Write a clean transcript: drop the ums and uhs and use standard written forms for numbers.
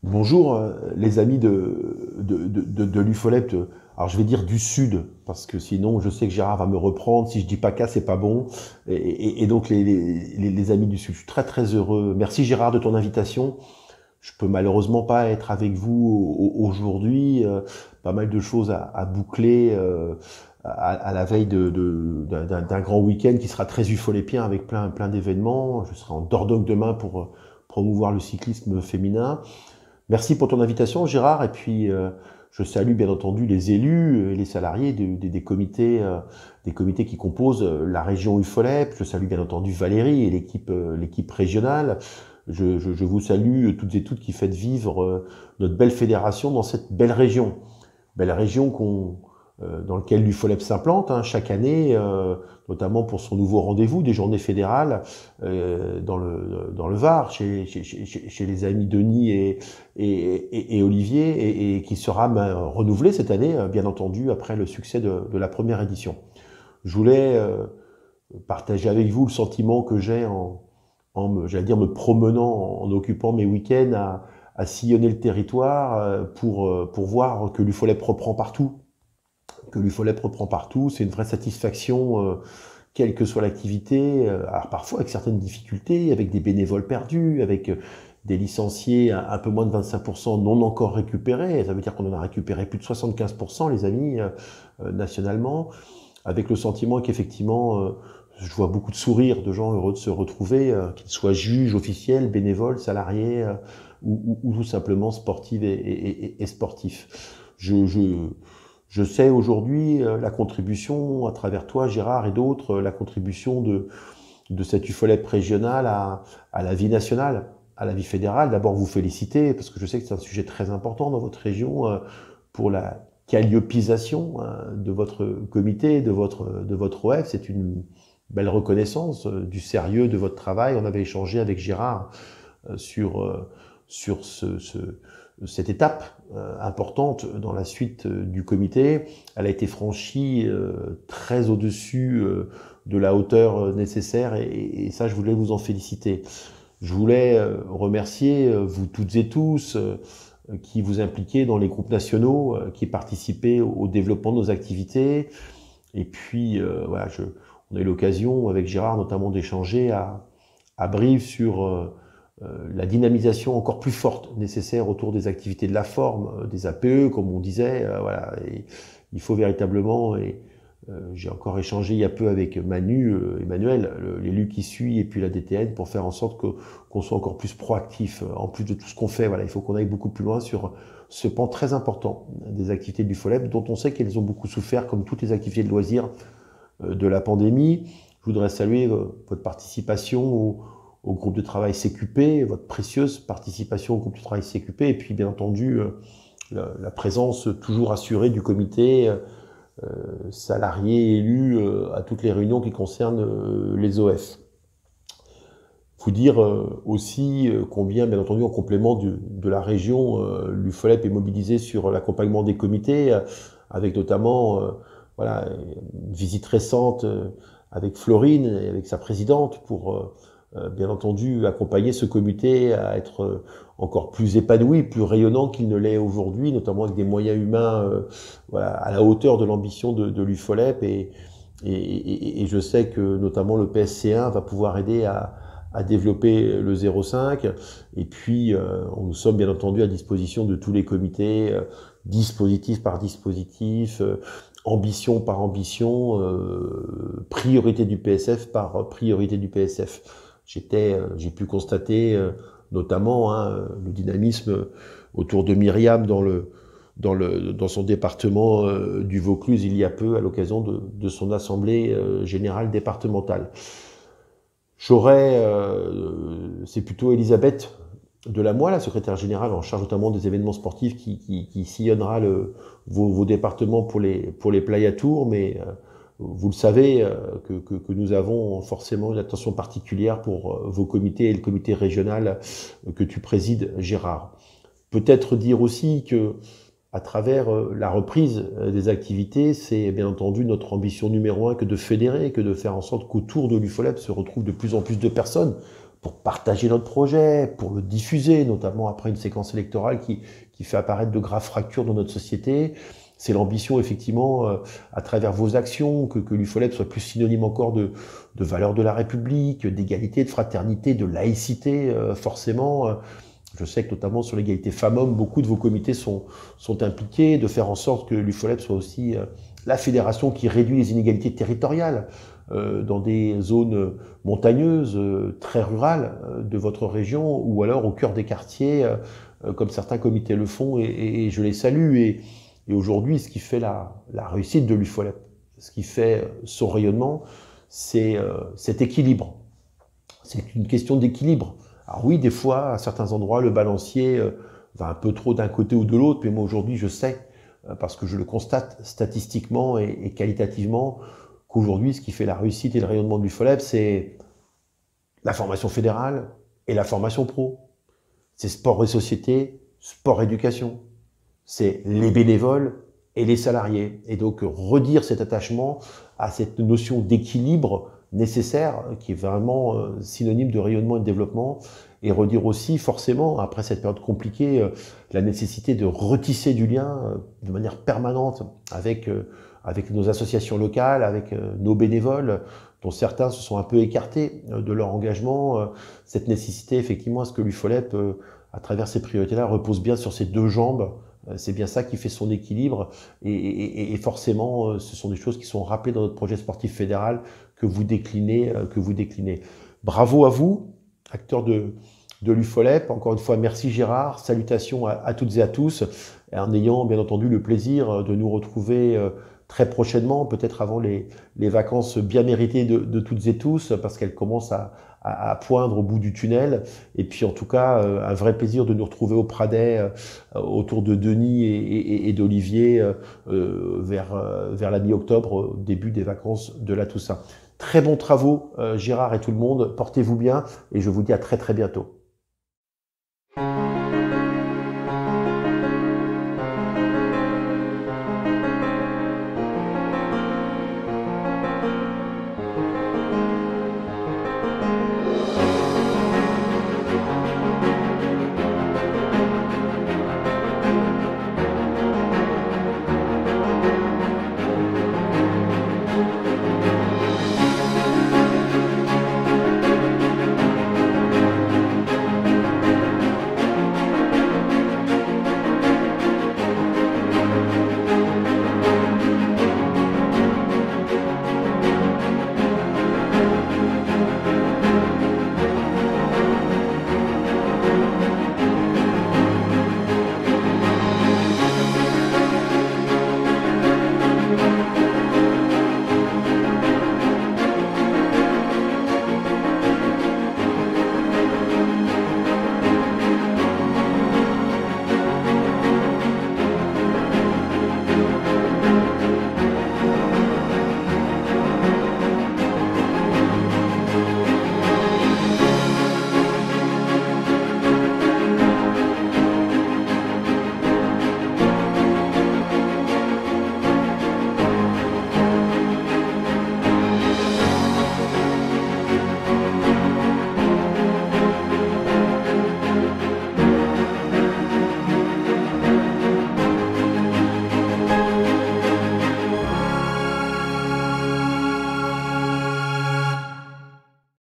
Bonjour les amis de l'UFOLEP, alors je vais dire du Sud, parce que sinon je sais que Gérard va me reprendre, si je dis PACA c'est pas bon, et donc les amis du Sud, je suis très très heureux. Merci Gérard de ton invitation, je peux malheureusement pas être avec vous aujourd'hui, pas mal de choses à boucler à la veille d'un grand week-end qui sera très ufolépien avec plein d'événements. Je serai en Dordogne demain pour promouvoir le cyclisme féminin. Merci pour ton invitation, Gérard. Et puis, je salue bien entendu les élus et les salariés des comités qui composent la région UFOLEP. Je salue bien entendu Valérie et l'équipe régionale. Je vous salue toutes et toutes qui faites vivre notre belle fédération dans cette belle région. Belle région dans laquelle l'UFOLEP s'implante chaque année, notamment pour son nouveau rendez-vous des journées fédérales dans le Var, chez les amis Denis et Olivier, et qui sera renouvelé cette année, bien entendu, après le succès de la première édition. Je voulais partager avec vous le sentiment que j'ai j'allais dire, me promenant, en occupant mes week-ends à sillonner le territoire pour voir que l'UFOLEP reprend partout. C'est une vraie satisfaction, quelle que soit l'activité, alors parfois avec certaines difficultés, avec des bénévoles perdus, avec des licenciés un peu moins de 25% non encore récupérés, ça veut dire qu'on en a récupéré plus de 75% les amis, nationalement, avec le sentiment qu'effectivement, je vois beaucoup de sourires de gens heureux de se retrouver, qu'ils soient juges, officiels, bénévoles, salariés, ou tout simplement sportives et sportifs. Je sais aujourd'hui la contribution, à travers toi, Gérard, et d'autres, la contribution de cette UFOLEP régionale à la vie nationale, à la vie fédérale. D'abord, vous féliciter, parce que je sais que c'est un sujet très important dans votre région, pour la calliopisation de votre comité, de votre OF. C'est une belle reconnaissance du sérieux de votre travail. On avait échangé avec Gérard sur cette étape importante dans la suite du comité. Elle a été franchie très au-dessus de la hauteur nécessaire, et ça, je voulais vous en féliciter. Je voulais remercier vous toutes et tous qui vous impliquez dans les groupes nationaux, qui participez au développement de nos activités. Et puis, voilà, on a eu l'occasion avec Gérard notamment d'échanger à Brive sur la dynamisation encore plus forte nécessaire autour des activités de la forme, des APE, comme on disait. Voilà. Et il faut véritablement, et j'ai encore échangé il y a peu avec Emmanuel, l'élu qui suit, et puis la DTN, pour faire en sorte qu'on soit encore plus proactif, en plus de tout ce qu'on fait. Voilà, il faut qu'on aille beaucoup plus loin sur ce pan très important des activités du FOLEP, dont on sait qu'elles ont beaucoup souffert, comme toutes les activités de loisirs de la pandémie. Je voudrais saluer votre participation au groupe de travail CQP, votre précieuse participation au groupe de travail CQP, et puis bien entendu la présence toujours assurée du comité, salariés, élus, à toutes les réunions qui concernent les OF. Vous dire aussi combien, bien entendu, en complément de la région, l'UFOLEP est mobilisé sur l'accompagnement des comités, avec notamment voilà, une visite récente avec Florine et avec sa présidente pour bien entendu accompagner ce comité à être encore plus épanoui, plus rayonnant qu'il ne l'est aujourd'hui, notamment avec des moyens humains voilà, à la hauteur de l'ambition de l'UFOLEP, et je sais que notamment le PSC1 va pouvoir aider à développer le 05, et puis nous sommes bien entendu à disposition de tous les comités, dispositif par dispositif, ambition par ambition, priorité du PSF par priorité du PSF. J'ai pu constater notamment le dynamisme autour de Myriam dans son département du Vaucluse il y a peu, à l'occasion de son assemblée générale départementale. C'est plutôt Elisabeth Delamoy, la secrétaire générale en charge notamment des événements sportifs, qui sillonnera vos départements pour les Playa Tours, mais vous le savez que nous avons forcément une attention particulière pour vos comités et le comité régional que tu présides, Gérard. Peut-être dire aussi que à travers la reprise des activités, c'est bien entendu notre ambition numéro 1 que de fédérer, que de faire en sorte qu'autour de l'UFOLEP se retrouvent de plus en plus de personnes, pour partager notre projet, pour le diffuser, notamment après une séquence électorale qui fait apparaître de graves fractures dans notre société. C'est l'ambition, effectivement, à travers vos actions, que l'UFOLEP soit plus synonyme encore de valeurs de la République, d'égalité, de fraternité, de laïcité, forcément. Je sais que notamment sur l'égalité femmes-hommes, beaucoup de vos comités sont impliqués, de faire en sorte que l'UFOLEP soit aussi la fédération qui réduit les inégalités territoriales dans des zones montagneuses, très rurales de votre région, ou alors au cœur des quartiers, comme certains comités le font, et je les salue. Et aujourd'hui, ce qui fait la réussite de l'UFOLEP, ce qui fait son rayonnement, c'est cet équilibre. C'est une question d'équilibre. Alors oui, des fois, à certains endroits, le balancier va un peu trop d'un côté ou de l'autre, mais moi aujourd'hui, je sais, parce que je le constate statistiquement et qualitativement, qu'aujourd'hui, ce qui fait la réussite et le rayonnement de l'UFOLEP, c'est la formation fédérale et la formation pro. C'est sport et société, sport-éducation. C'est les bénévoles et les salariés. Et donc, redire cet attachement à cette notion d'équilibre nécessaire, qui est vraiment synonyme de rayonnement et de développement, et redire aussi, forcément, après cette période compliquée, la nécessité de retisser du lien de manière permanente avec nos associations locales, avec nos bénévoles, dont certains se sont un peu écartés de leur engagement. Cette nécessité, effectivement, à ce que l'UFOLEP, à travers ces priorités-là, repose bien sur ses deux jambes. C'est bien ça qui fait son équilibre, et forcément, ce sont des choses qui sont rappelées dans notre projet sportif fédéral que vous déclinez. Bravo à vous, acteurs de l'UFOLEP. Encore une fois, merci Gérard. Salutations à toutes et à tous, en ayant bien entendu le plaisir de nous retrouver très prochainement, peut-être avant les vacances bien méritées de toutes et tous, parce qu'elles commencent à poindre au bout du tunnel. Et puis en tout cas, un vrai plaisir de nous retrouver au Pradet, autour de Denis et d'Olivier, vers la mi-octobre, au début des vacances de la Toussaint. Très bons travaux, Gérard et tout le monde. Portez-vous bien, et je vous dis à très très bientôt.